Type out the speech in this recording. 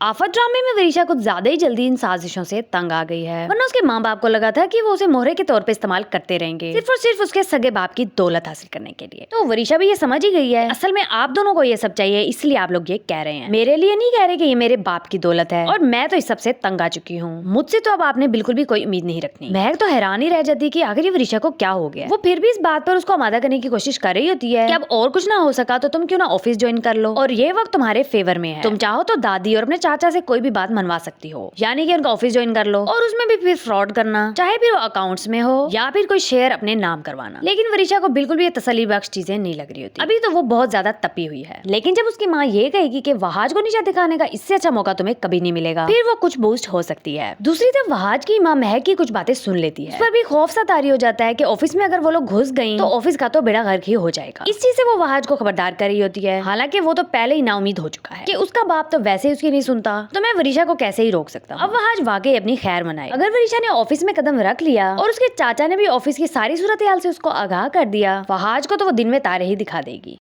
आफत ड्रामे में वरीशा कुछ ज्यादा ही जल्दी इन साजिशों से तंग आ गई है, वरना उसके माँ बाप को लगा था कि वो उसे मोहरे के तौर पे इस्तेमाल करते रहेंगे सिर्फ और सिर्फ उसके सगे बाप की दौलत हासिल करने के लिए। तो वरीशा भी ये समझ ही गई है असल में आप दोनों को ये सब चाहिए, इसलिए आप लोग ये कह रहे हैं, मेरे लिए नहीं कह रहे कि ये मेरे बाप की दौलत है और मैं तो इस सबसे तंग आ चुकी हूँ। मुझसे तो अब आपने बिल्कुल भी कोई उम्मीद नहीं रखनी। महक तो हैरान ही रह जाती कि आखिर ये वरीशा को क्या हो गया। वो फिर भी इस बात पर उसको आमादा करने की कोशिश कर रही होती है कि अब और कुछ ना हो सका तो तुम क्यों ना ऑफिस ज्वाइन कर लो और ये वक्त तुम्हारे फेवर में है। तुम चाहो तो दादी और अपने चाचा से कोई भी बात मनवा सकती हो, यानी कि उनका ऑफिस ज्वाइन कर लो और उसमें भी फिर फ्रॉड करना, चाहे फिर वो अकाउंट्स में हो या फिर कोई शेयर अपने नाम करवाना। लेकिन वरीशा को बिल्कुल भी ये तसल्ली बख्श चीजें नहीं लग रही होती। अभी तो वो बहुत ज्यादा तपी हुई है, लेकिन जब उसकी माँ ये कहेगी कि वहाज को नीचा दिखाने का इससे अच्छा मौका तुम्हें कभी नहीं मिलेगा, फिर वो कुछ बूस्ट हो सकती है। दूसरी तरफ वहाज की माँ महक की कुछ बातें सुन लेती है, उस पर भी खौफ सा तारी हो जाता है कि ऑफिस में अगर वो लोग घुस गई तो ऑफिस का तो बेड़ा गर्क ही हो जाएगा। इस चीज से वो वहाज को खबरदार कर रही होती है, हालांकि वो तो पहले ही नाउमीद हो चुका है कि उसका बाप तो वैसे ही उसकी नहीं सुनता, तो मैं वरीशा को कैसे ही रोक सकता हूँ। अब वहाज वाकई अपनी खैर मनाए। अगर वरीशा ने ऑफिस में कदम रख लिया और उसके चाचा ने भी ऑफिस की सारी सूरत हाल से उसको आगाह कर दिया, वहाज को तो वो दिन में तारे ही दिखा देगी।